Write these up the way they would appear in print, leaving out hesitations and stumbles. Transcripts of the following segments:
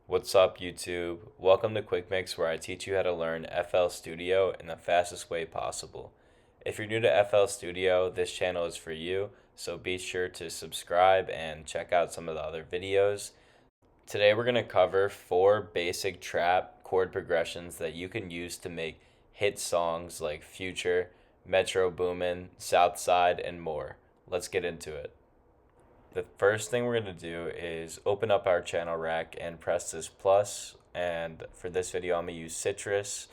What's up, YouTube? Welcome to QuickMix, where I teach you how to learn FL Studio in the fastest way possible. If you're new to FL Studio, this channel is for you, so be sure to subscribe and check out some of the other videos. Today we're going to cover 4 basic trap chord progressions that you can use to make hit songs like Future, Metro Boomin, Southside, and more. Let's get into it. The first thing we're going to do is open up our channel rack and press this plus, and for this video I'm going to use Citrus,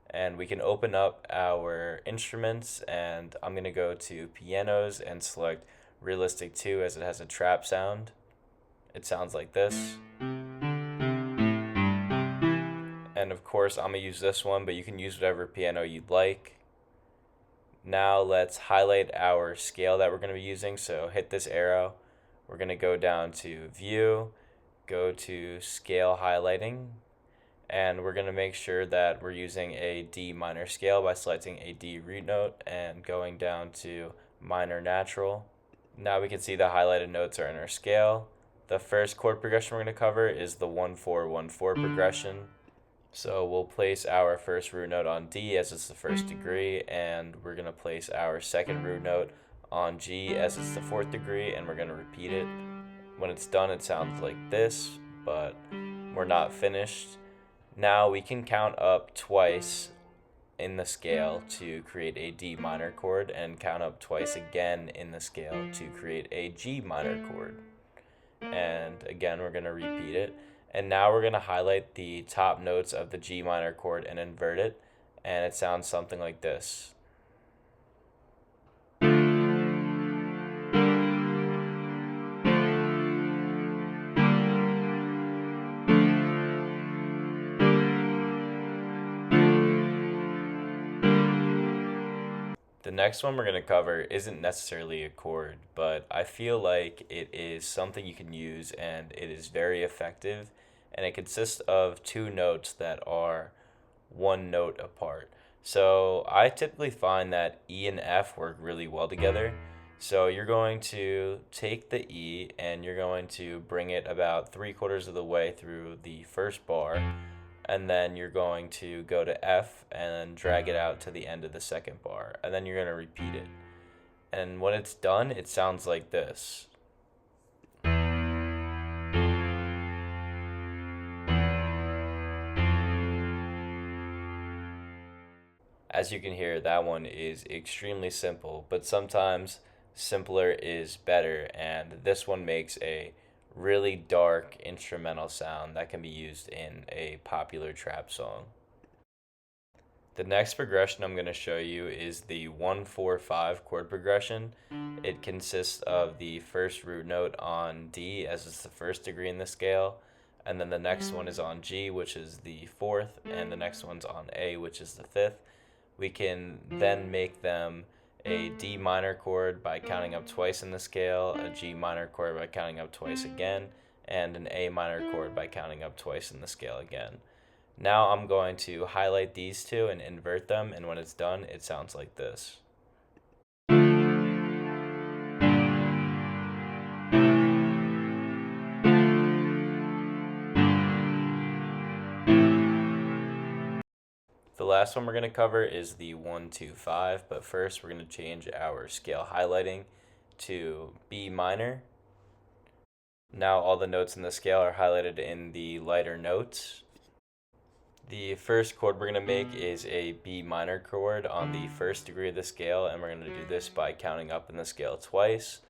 and we can open up our instruments, and I'm going to go to pianos and select Realistic 2 as it has a trap sound. It sounds like this. And of course I'm going to use this one, but you can use whatever piano you'd like. Now let's highlight our scale that we're going to be using, so hit this arrow. We're going to go down to View, go to Scale Highlighting, and we're going to make sure that we're using a D minor scale by selecting a D root note and going down to Minor Natural. Now we can see the highlighted notes are in our scale. The first chord progression we're going to cover is the 1-4-1-4 progression. So we'll place our first root note on D as it's the first degree, and we're going to place our second root note on G as it's the 4th degree, and we're going to repeat it. When it's done, it sounds like this, but we're not finished. Now we can count up twice in the scale to create a D minor chord, and count up twice again in the scale to create a G minor chord. And again, we're going to repeat it. And now we're going to highlight the top notes of the G minor chord and invert it, and it sounds something like this. The next one we're going to cover isn't necessarily a chord, but I feel like it is something you can use, and it is very effective, and it consists of 2 notes that are 1 note apart. So I typically find that E and F work really well together. So you're going to take the E and you're going to bring it about 3/4 of the way through the first bar, and then you're going to go to F and then drag it out to the end of the second bar, and then you're going to repeat it. And when it's done, it sounds like this. As you can hear, that one is extremely simple, but sometimes simpler is better, and this one makes a really dark instrumental sound that can be used in a popular trap song. The next progression I'm going to show you is the 1-4-5 chord progression. It consists of the first root note on D as it's the 1st degree in the scale, and then the next one is on G, which is the 4th, and the next one's on A, which is the 5th. We can then make them a D minor chord by counting up twice in the scale, a G minor chord by counting up twice again, and an A minor chord by counting up twice in the scale again. Now I'm going to highlight these 2 and invert them, and when it's done, it sounds like this. The last one we're going to cover is the 1-2-5, but first we're going to change our scale highlighting to B minor. Now all the notes in the scale are highlighted in the lighter notes. The first chord we're going to make is a B minor chord on the 1st degree of the scale, and we're going to do this by counting up in the scale twice.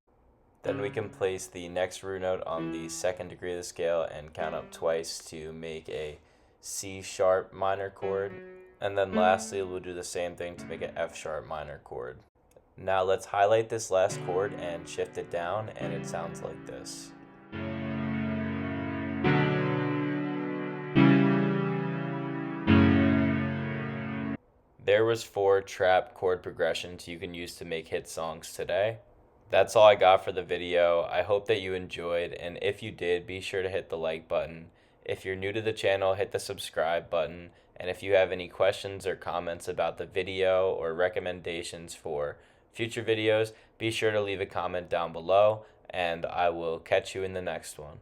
Then we can place the next root note on the 2nd degree of the scale and count up twice to make a C sharp minor chord. And then lastly, we'll do the same thing to make an F sharp minor chord. Now let's highlight this last chord and shift it down, and it sounds like this. There was 4 trap chord progressions you can use to make hit songs today. That's all I got for the video. I hope that you enjoyed, and if you did, be sure to hit the like button. If you're new to the channel, hit the subscribe button, and if you have any questions or comments about the video or recommendations for future videos, be sure to leave a comment down below, and I will catch you in the next one.